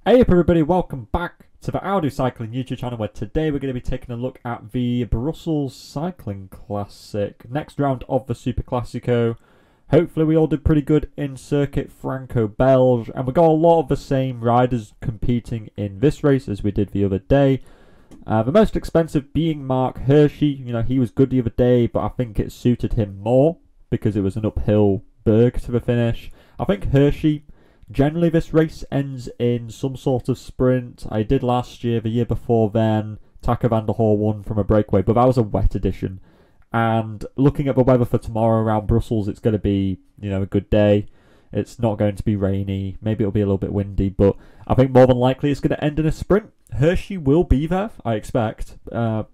Hey up everybody, welcome back to the Audio Cycling YouTube channel, where today we're going to be taking a look at the Brussels Cycling Classic, next round of the Superclasico. Hopefully we all did pretty good in Circuit Franco-Belge, and we got a lot of the same riders competing in this race as we did the other day. The most expensive being Mark Hirschi. He was good the other day, but I think it suited him more because it was an uphill berg to the finish. I think Hirschi, generally this race ends in some sort of sprint. I did last year, the year before then, Taco van der Hoorn won from a breakaway, but that was a wet edition. And looking at the weather for tomorrow around Brussels, it's going to be, a good day. It's not going to be rainy. Maybe it'll be a little bit windy, but I think more than likely it's going to end in a sprint. Hirschi will be there, I expect.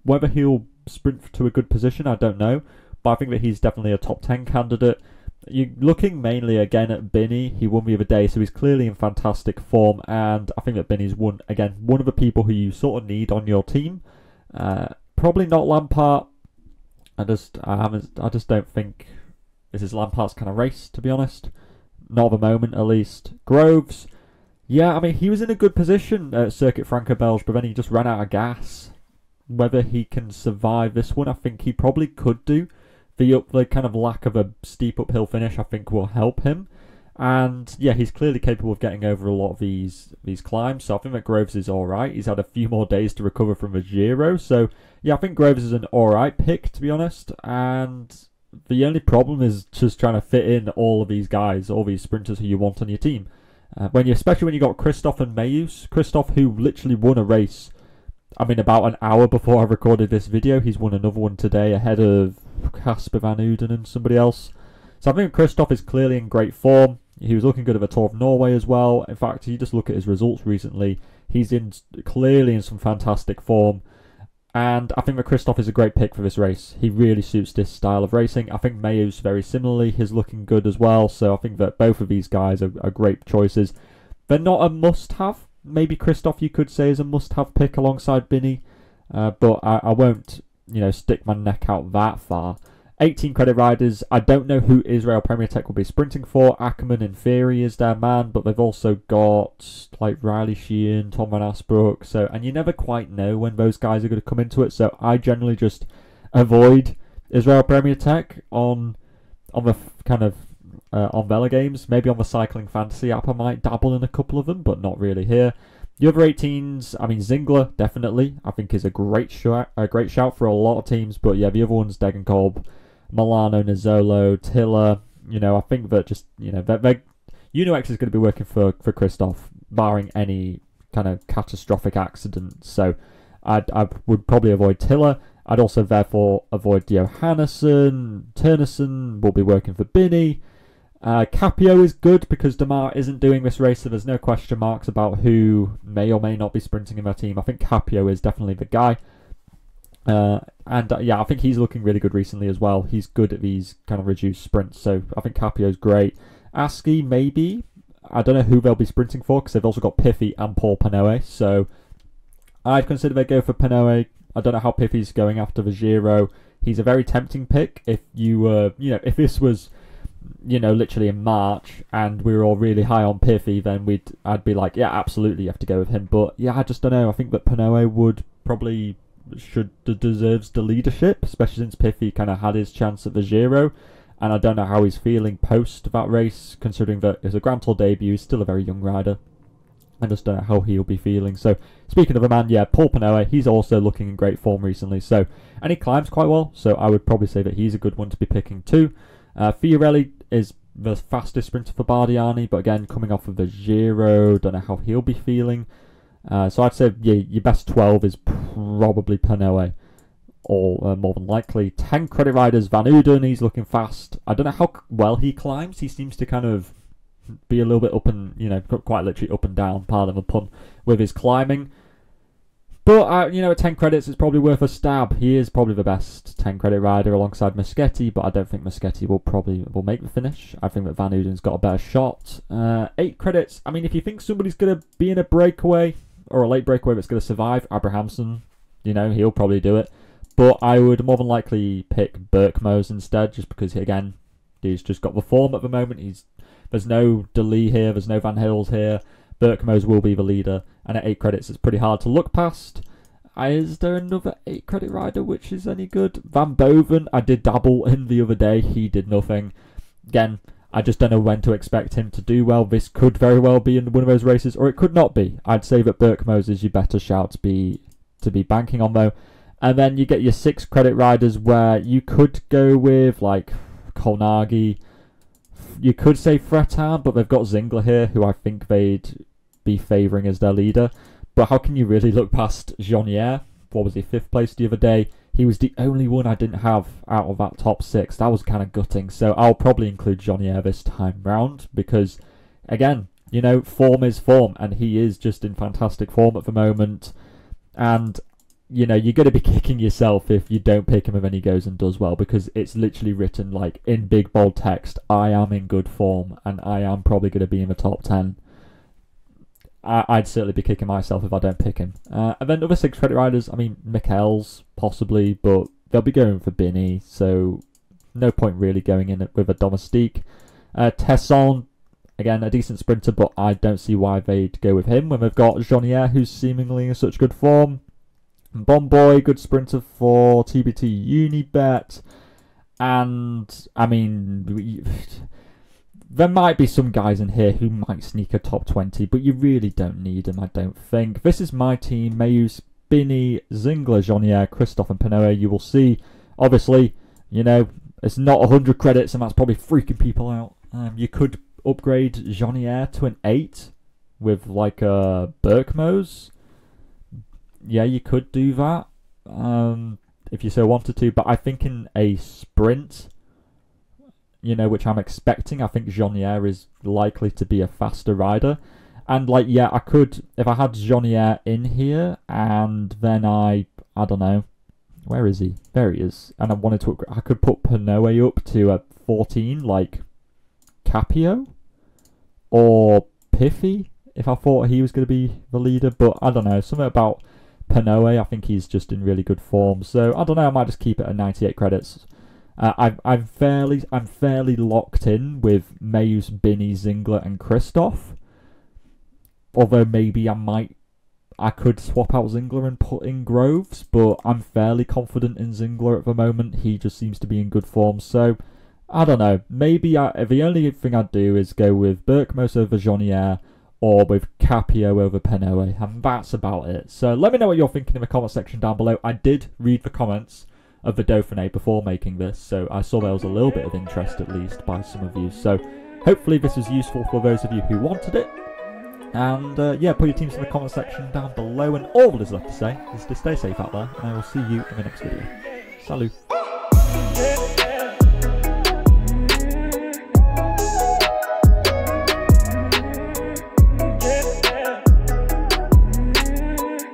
Whether he'll sprint to a good position, I don't know. But I think that he's definitely a top 10 candidate. You're looking mainly again at Binny. He won the other day, so he's clearly in fantastic form. And I think that Binny's one of the people who you sort of need on your team. Probably not Lampard. I just don't think this is Lampard's kind of race, to be honest. Not at the moment, at least. Groves, yeah, he was in a good position at Circuit Franco-Belge, but then he just ran out of gas. Whether he can survive this one, I think he probably could do. The kind of lack of a steep uphill finish, I think, will help him. And yeah, he's clearly capable of getting over a lot of these climbs. So I think that Groves is alright. He's had a few more days to recover from the Giro. So yeah, I think Groves is an alright pick, to be honest. And the only problem is just trying to fit in all of these guys, all these sprinters who you want on your team. Especially when you got Christophe and Mayus. Christophe, who literally won a race, about an hour before I recorded this video. He's won another one today ahead of Casper Van Uden and somebody else. So I think Christophe is clearly in great form. He was looking good at the Tour of Norway as well. In fact, you just look at his results recently, he's clearly in some fantastic form. And I think that Christophe is a great pick for this race. He really suits this style of racing. I think Mayus very similarly. He's looking good as well. So I think that both of these guys are great choices. They're not a must-have. Maybe Christophe you could say is a must-have pick alongside Binny. But I won't, stick my neck out that far. 18 credit riders. I don't know who Israel Premier Tech will be sprinting for. Ackerman in theory is their man, but they've also got like Riley Sheehan, Tom Van Asbrook. And you never quite know when those guys are going to come into it. So I generally just avoid Israel Premier Tech on the kind of on Velogames. Maybe on the Cycling Fantasy app I might dabble in a couple of them, but not really here. The other 18s, Zingler, definitely, I think is a great shout for a lot of teams. But yeah, the other ones, Degenkolb, Milano, Nizzolo, Tiller, I think that just, UnoX is going to be working for Christophe, barring any kind of catastrophic accident. So I would probably avoid Tiller. I'd also therefore avoid Johannesson. Turnison will be working for Binny. Capio is good because Demar isn't doing this race, so there's no question marks about who may or may not be sprinting in their team. I think Capio is definitely the guy. I think he's looking really good recently as well. He's good at these kind of reduced sprints, so I think Capio's great. Aski, maybe. I don't know who they'll be sprinting for because they've also got Piffy and Paul Panoe, so I'd consider they go for Panoe. I don't know how Piffy's going after the Giro. He's a very tempting pick if you were, if this was, literally in March and we were all really high on Piffy, then I'd be like, yeah, absolutely, you have to go with him. But yeah, I just don't know. I think that Panoe deserves the leadership, especially since Piffy kind of had his chance at the Giro, and I don't know how he's feeling post that race, considering that it's a Grand Tour debut. He's still a very young rider. I just don't know how he'll be feeling. So speaking of a man, yeah, Paul Panoe, he's also looking in great form recently. So, and he climbs quite well, so I would probably say that he's a good one to be picking too. Fiorelli is the fastest sprinter for Bardiani, but again, coming off of the Giro, don't know how he'll be feeling. So I'd say your best 12 is probably Panoe, or more than likely. 10 credit riders, Van Uden, he's looking fast. I don't know how well he climbs. He seems to kind of be a little bit up and, quite literally up and down, pardon the pun, with his climbing. But, at 10 credits, it's probably worth a stab. He is probably the best 10 credit rider alongside Moschetti, but I don't think Moschetti will make the finish. I think that Van Uden's got a better shot. 8 credits, if you think somebody's going to be in a breakaway, or a late breakaway that's going to survive, Abrahamson, he'll probably do it. But I would more than likely pick Birkmoes instead, just because, again, he's just got the form at the moment. There's no De Lee here, there's no Van Hills here. Berkmo's will be the leader, and at 8 credits it's pretty hard to look past. Is there another 8 credit rider which is any good? Van Boven, I did dabble in the other day, he did nothing. Again, I just don't know when to expect him to do well. This could very well be in one of those races, or it could not be. I'd say that Berkmo's is your better shout to be banking on, though. And then you get your 6 credit riders where you could go with, like, Kolnagi. You could say Fretin, but they've got Zingler here, who I think they'd be favouring as their leader. But how can you really look past Jeanière? What was he, 5th place the other day? He was the only one I didn't have out of that top 6. That was kind of gutting. So I'll probably include Jeanière this time round because, again, you know, form is form. And he is just in fantastic form at the moment. And, you know, you're going to be kicking yourself if you don't pick him and then he goes and does well. Because it's literally written, like, in big bold text, I am in good form. And I am probably going to be in the top 10. I'd certainly be kicking myself if I don't pick him. And then other 6 credit riders, I mean, Mikel's possibly, but they'll be going for Binny, so no point really going in with a domestique. Tesson, again, a decent sprinter, but I don't see why they'd go with him when they've got Jeanière, who's seemingly in such good form. Bomboy, good sprinter for TBT Unibet. And, I mean, there might be some guys in here who might sneak a top 20, but you really don't need them, I don't think. This is my team: Meeus, Binny, Zingler, Jeanière, Christophe and Pinot. You will see, obviously, you know, it's not 100 credits and that's probably freaking people out. You could upgrade Jeanière to an 8 with like a Berkmo's. Yeah, you could do that if you so wanted to, but I think in a sprint, you know, which I'm expecting, I think Jeanière is likely to be a faster rider. And, like, yeah, I could, if I had Jeanière in here, and then I don't know, where is he? There he is. And I wanted to, I could put Pinot up to a 14, like Capio, or Piffy, if I thought he was going to be the leader. But, I don't know, something about Pinot, I think he's just in really good form. So, I don't know, I might just keep it at 98 credits. I'm fairly locked in with Meeus, Binny, Zingler, and Christophe. Although maybe I could swap out Zingler and put in Groves, but I'm fairly confident in Zingler at the moment. He just seems to be in good form. So I don't know. Maybe the only thing I'd do is go with Berkmo's over Jeanière, or with Capio over Pinot, and that's about it. So let me know what you're thinking in the comment section down below. I did read the comments of the Dauphiné before making this, so I saw there was a little bit of interest at least by some of you. So hopefully this was useful for those of you who wanted it. And yeah, put your teams in the comment section down below, and all that is left to say is to stay safe out there, and I will see you in the next video. Salut!